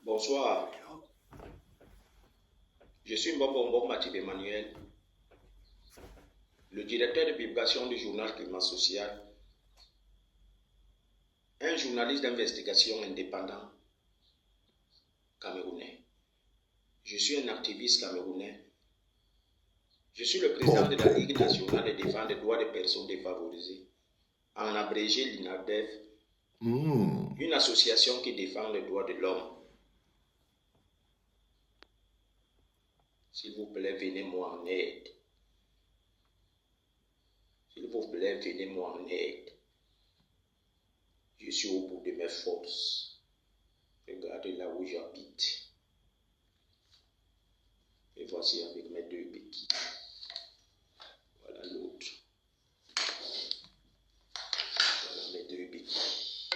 Bonsoir, je suis Mbombo Mathieu Emmanuel, le directeur de publication du journal Climat Social, un journaliste d'investigation indépendant camerounais. Je suis un activiste camerounais. Je suis le président de la Ligue nationale de défense des droits des personnes défavorisées, en abrégé l'INADEF, une association qui défend les droits de l'homme. S'il vous plaît, venez-moi en aide. S'il vous plaît, venez-moi en aide. Je suis au bout de mes forces. Regardez là où j'habite. Et voici avec mes deux béquilles. Voilà l'autre. Voilà mes deux béquilles.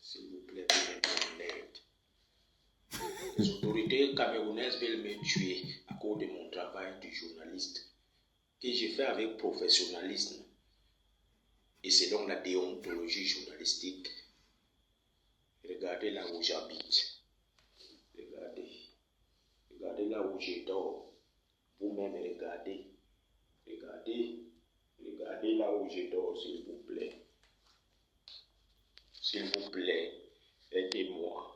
S'il vous plaît, venez-moi en aide. Les autorités camerounaises veulent me tuer à cause de mon travail de journaliste que j'ai fait avec professionnalisme et selon la déontologie journalistique. Regardez là où j'habite. Regardez là où je dors. Vous-même regardez. Regardez là où je dors, s'il vous plaît. S'il vous plaît, aidez-moi.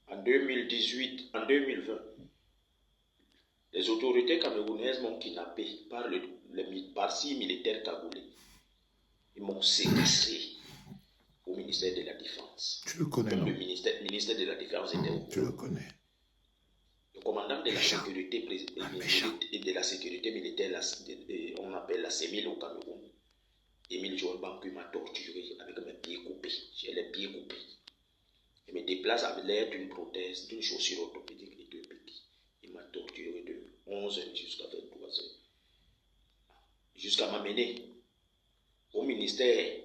En 2020, les autorités camerounaises m'ont kidnappé par 6 militaires cagoulés. Ils m'ont séquestré au ministère de la Défense. Tu le connais, Comme non? le ministère de la Défense était au Tu le connais. Le commandant de la sécurité et de la sécurité militaire, on appelle la CEMIL au Cameroun, Émile Joël Banque m'a torturé avec mes pieds coupés. J'ai les pieds coupés. Il me déplace avec l'aide d'une prothèse, d'une chaussure orthopédique et de béquilles. Il m'a torturé de 11h jusqu'à 23h. Jusqu'à m'amener au ministère,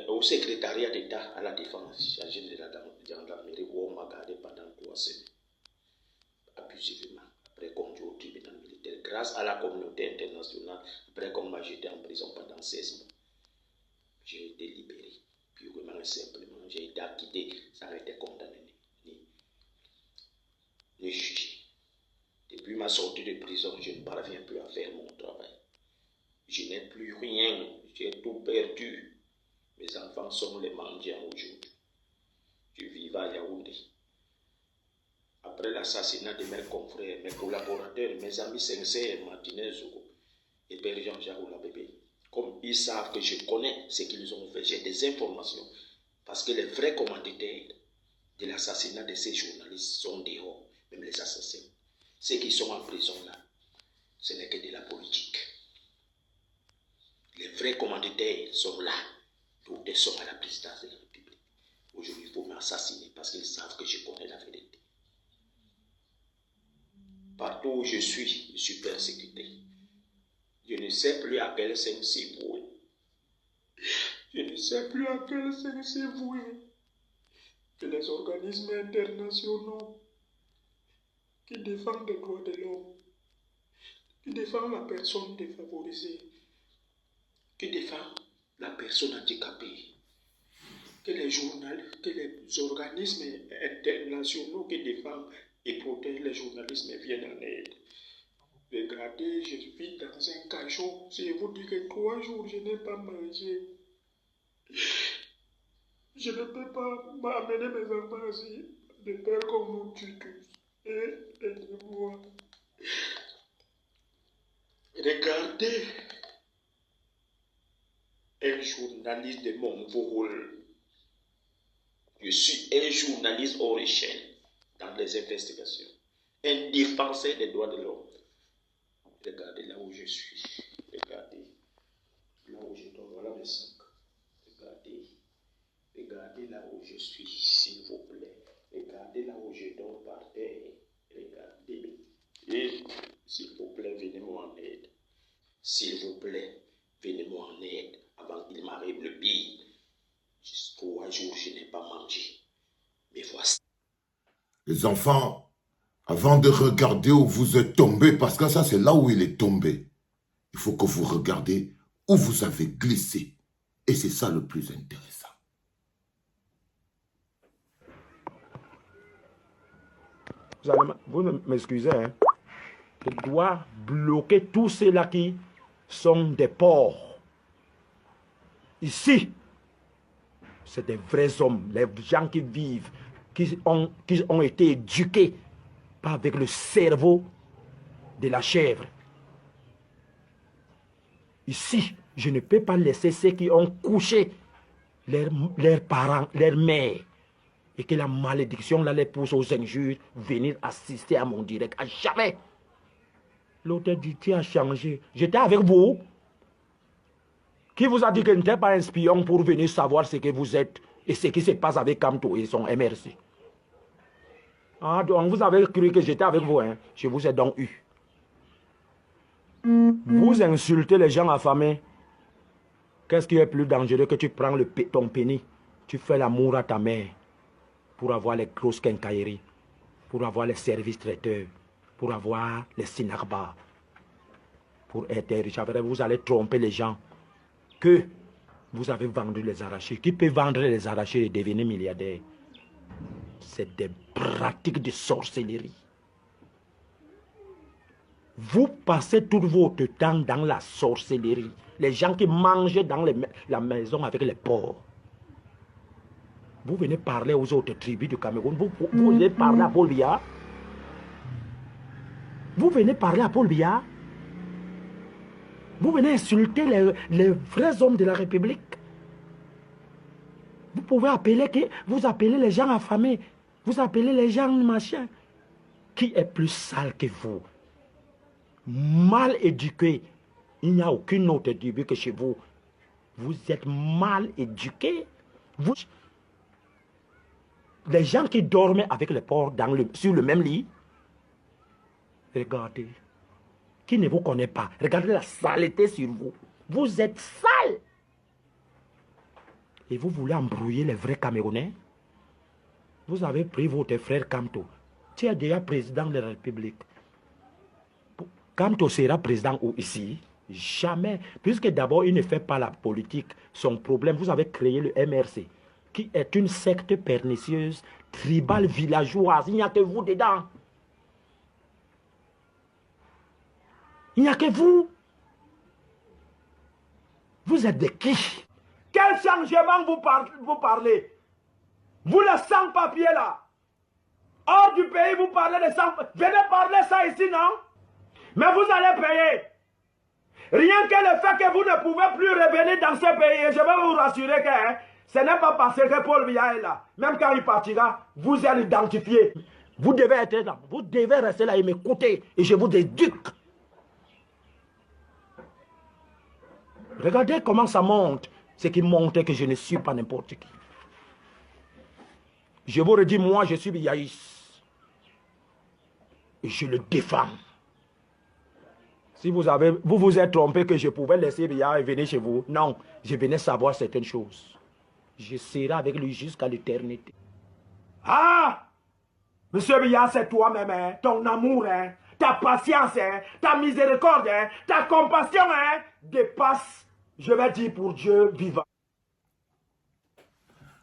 au secrétariat d'État à la défense, chargé de la gendarmerie, où on m'a gardé pendant 3 semaines. Abusivement, après qu'on dit au tribunal militaire, grâce à la communauté internationale, après qu'on m'a jeté en prison pendant 16 mois, j'ai été libéré, purement et simplement, j'ai été acquitté, sans être condamné, ni jugé. Depuis ma sortie de prison, je ne parviens plus à faire mon travail. Je n'ai plus rien, j'ai tout perdu. Mes enfants sont les mendiants aujourd'hui. Je vis à Yaoundé. Après l'assassinat de mes confrères, mes collaborateurs, mes amis sincères, Martinez et Père Jean-Jacques Oulabébé, comme ils savent que je connais ce qu'ils ont fait, j'ai des informations, parce que les vrais commanditaires de l'assassinat de ces journalistes sont dehors, même les assassins. Ceux qui sont en prison là, ce n'est que de la politique. Les vrais commanditaires sont là, d'autres sont à la présidence de la République. Aujourd'hui, il faut m'assassiner parce qu'ils savent que je connais la vérité. Partout où je suis persécuté. Je ne sais plus à quel sein c'est voué. Je ne sais plus à quel sein c'est voué. Que les organismes internationaux qui défendent les droits de l'homme, qui défendent la personne défavorisée, qui défendent la personne handicapée, que les organismes internationaux qui défendent et protègent les journalistes viennent en aide. Regardez, je vis dans un cachot. Si je vous dis que 3 jours, je n'ai pas mangé. Je ne peux pas m'amener mes enfants ici, de peur qu'on nous tue tous. Aidez-moi. Regardez un journaliste de mon rôle. Je suis un journaliste hors échelle dans les investigations. Un défenseur des droits de l'homme. Regardez là où je suis. Regardez là où je dors. Voilà mes sacs. Regardez là où je suis, s'il vous plaît. Regardez là où je dors par terre. Regardez. Et s'il vous plaît, venez-moi en aide. S'il vous plaît, venez-moi en aide avant qu'il m'arrive le pire. Juste 3 jours, je n'ai pas mangé. Mais voici. Les enfants, avant de regarder où vous êtes tombé, parce que ça c'est là où il est tombé, il faut que vous regardez où vous avez glissé. Et c'est ça le plus intéressant. vous m'excusez, hein. Je dois bloquer tous ceux-là qui sont des porcs. Ici, c'est des vrais hommes, les gens qui vivent, qui ont été éduqués, pas avec le cerveau de la chèvre. Ici, je ne peux pas laisser ceux qui ont couché leurs parents, leurs mères, et que la malédiction là les pousse aux injures, venir assister à mon direct. À jamais. L'autre dit, tu as changé. J'étais avec vous. Qui vous a dit que je n'étais pas un espion pour venir savoir ce que vous êtes et ce qui se passe avec Kamto et son MRC? Ah, donc vous avez cru que j'étais avec vous, hein? Je vous ai donc eu. Vous insultez les gens affamés. Qu'est-ce qui est plus dangereux que tu prends ton pénis, tu fais l'amour à ta mère pour avoir les grosses quincailleries, pour avoir les services traiteurs, pour avoir les sinarbas, pour être riche. Vous allez tromper les gens que vous avez vendu les arachides. Qui peut vendre les arachides et devenir milliardaire? C'est des pratiques de sorcellerie. Vous passez tout votre temps dans la sorcellerie. Les gens qui mangent dans la maison avec les porcs. Vous venez parler aux autres tribus du Cameroun. Vous venez parler à Paul Biya. Vous venez parler à Paul Biya. Vous venez insulter les vrais hommes de la République. Vous pouvez vous appelez les gens affamés. Vous appelez les gens machin. Qui est plus sale que vous? Mal éduqué. Il n'y a aucune autre tribu que chez vous. Vous êtes mal éduqué. Les gens qui dorment avec les porcs sur le même lit. Regardez. Qui ne vous connaît pas. Regardez la saleté sur vous. Vous êtes sale. Et vous voulez embrouiller les vrais Camerounais? Vous avez pris votre frère Kamto. Tu es déjà président de la République. Kamto sera président où ici? Jamais. Puisque d'abord, il ne fait pas la politique. Son problème, vous avez créé le MRC, qui est une secte pernicieuse, tribale, villageoise. Il n'y a que vous dedans. Il n'y a que vous. Vous êtes de qui? Quel changement vous parlez? Vous les sans-papiers là. Hors du pays, vous parlez de sans-papiers. Venez parler ça ici, non? Mais vous allez payer. Rien que le fait que vous ne pouvez plus revenir dans ce pays, et je vais vous rassurer que ce n'est pas parce que Paul Biya est là. Même quand il partira, vous allez identifier. Vous devez être là. Vous devez rester là et m'écouter. Et je vous éduque. Regardez comment ça monte. Ce qui montre que je ne suis pas n'importe qui. Je vous redis, moi, je suis Biyaïs. Et je le défends. Si vous vous êtes trompé que je pouvais laisser Biya et venir chez vous, non, je venais savoir certaines choses. Je serai avec lui jusqu'à l'éternité. Ah! Monsieur Biya, c'est toi-même, hein, ton amour, hein, ta patience, hein, ta miséricorde, hein, ta compassion, hein, dépasse, je vais dire, pour Dieu vivant.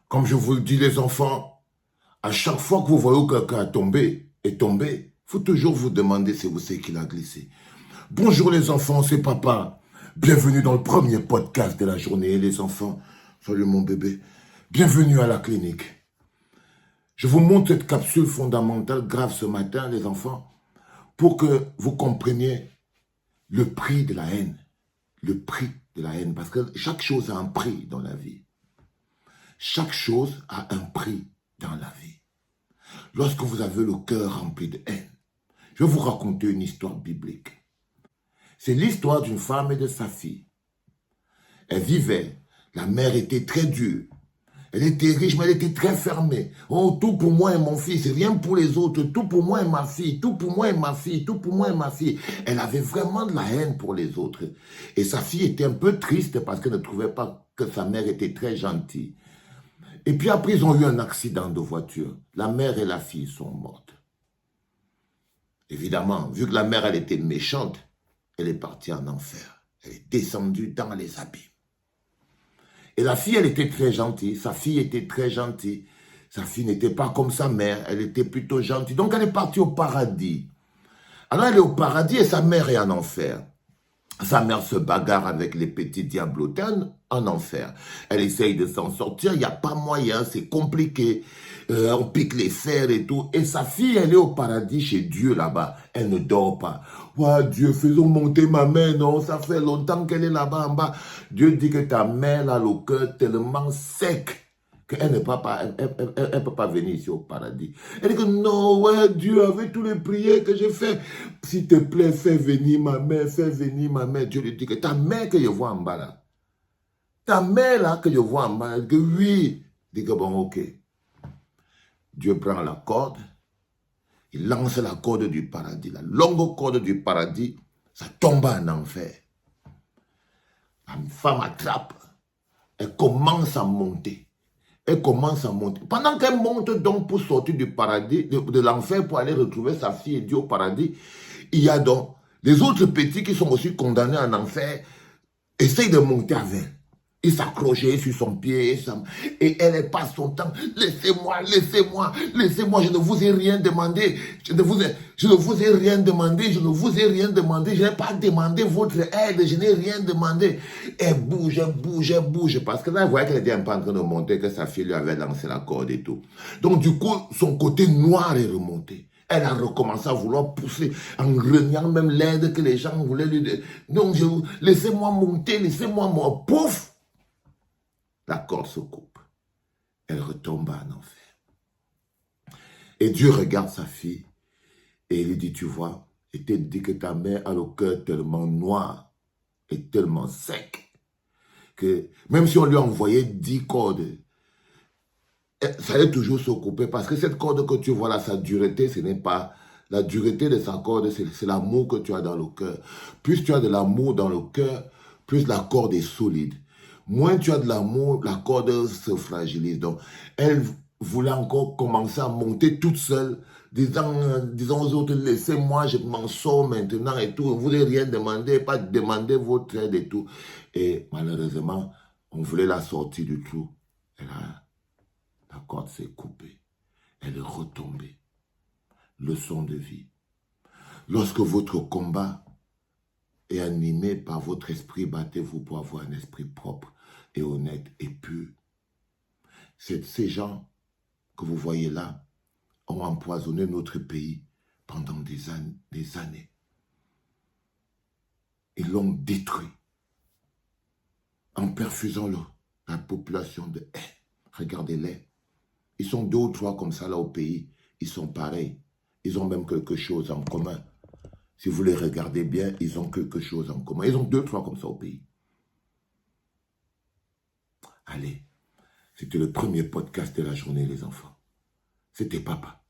Comme je vous le dis, les enfants, à chaque fois que vous voyez quelqu'un tomber, il faut toujours vous demander si vous savez qu'il a glissé. Bonjour les enfants, c'est papa. Bienvenue dans le premier podcast de la journée, les enfants. Salut mon bébé. Bienvenue à la clinique. Je vous montre cette capsule fondamentale grave ce matin, les enfants, pour que vous compreniez le prix de la haine. Le prix de la haine, parce que chaque chose a un prix dans la vie. Chaque chose a un prix dans la vie. Lorsque vous avez le cœur rempli de haine, je vais vous raconter une histoire biblique. C'est l'histoire d'une femme et de sa fille. Elle vivait, la mère était très dure. Elle était riche, mais elle était très fermée. Oh, tout pour moi et mon fils, rien pour les autres. Tout pour moi et ma fille, tout pour moi et ma fille, tout pour moi et ma fille. Elle avait vraiment de la haine pour les autres. Et sa fille était un peu triste parce qu'elle ne trouvait pas que sa mère était très gentille. Et puis après, ils ont eu un accident de voiture. La mère et la fille sont mortes. Évidemment, vu que la mère, elle était méchante, elle est partie en enfer. Elle est descendue dans les abîmes. Et la fille, elle était très gentille. Sa fille était très gentille. Sa fille n'était pas comme sa mère, elle était plutôt gentille. Donc elle est partie au paradis. Alors elle est au paradis et sa mère est en enfer. Sa mère se bagarre avec les petits diablotins en enfer. Elle essaye de s'en sortir, il n'y a pas moyen, c'est compliqué. On pique les fers et tout. Et sa fille, elle est au paradis chez Dieu là-bas. Elle ne dort pas. Ouais, Dieu, faisons monter ma mère, non, ça fait longtemps qu'elle est là-bas en bas. Dieu dit que ta mère a le cœur tellement sec qu'elle ne peut pas, elle peut pas venir ici au paradis. Elle dit que non, ouais, Dieu, avec tous les prières que j'ai fait, s'il te plaît, fais venir ma mère, fais venir ma mère. Dieu lui dit que ta mère que je vois en bas là, ta mère là que je vois en bas, elle dit que oui. Il dit que bon, ok. Dieu prend la corde, il lance la corde du paradis, la longue corde du paradis, ça tombe en enfer. La femme attrape, elle commence à monter. Elle commence à monter. Pendant qu'elle monte donc pour sortir du paradis, de l'enfer pour aller retrouver sa fille et Dieu au paradis, il y a donc les autres petits qui sont aussi condamnés en enfer, essayent de monter avec elle. Il s'accrochait sur son pied et elle passe son temps. Laissez-moi, laissez-moi, laissez-moi, je ne vous ai rien demandé. Je ne vous ai rien demandé, je ne vous ai rien demandé. Je n'ai pas demandé votre aide, je n'ai rien demandé. Elle bouge, elle bouge, elle bouge. Parce que là, elle voyait qu'elle était un peu en train de monter, que sa fille lui avait lancé la corde et tout. Donc du coup, son côté noir est remonté. Elle a recommencé à vouloir pousser en reniant même l'aide que les gens voulaient lui donner. Donc, laissez-moi monter, laissez-moi monter. Pouf! La corde se coupe. Elle retombe en enfer. Et Dieu regarde sa fille et il lui dit, tu vois, je t'ai dit que ta mère a le cœur tellement noir et tellement sec que même si on lui envoyait 10 cordes, ça allait toujours se couper parce que cette corde que tu vois là, sa dureté, ce n'est pas... La dureté de sa corde, c'est l'amour que tu as dans le cœur. Plus tu as de l'amour dans le cœur, plus la corde est solide. Moins tu as de l'amour, la corde se fragilise. Donc, elle voulait encore commencer à monter toute seule, disant aux autres, laissez-moi, je m'en sors maintenant et tout. On ne voulait rien demander, pas demander votre aide et tout. Et malheureusement, on voulait la sortir du trou. Et là, la corde s'est coupée. Elle est retombée. Leçon de vie. Lorsque votre combat est animé par votre esprit, battez-vous pour avoir un esprit propre et honnête et pur. Ces gens que vous voyez là ont empoisonné notre pays pendant des années. Ils l'ont détruit en perfusant la population de haine. Regardez-les. Ils sont 2 ou 3 comme ça là au pays. Ils sont pareils. Ils ont même quelque chose en commun. Si vous les regardez bien, ils ont quelque chose en commun. Ils ont 2 ou 3 comme ça au pays. Allez, c'était le premier podcast de la journée, les enfants. C'était papa.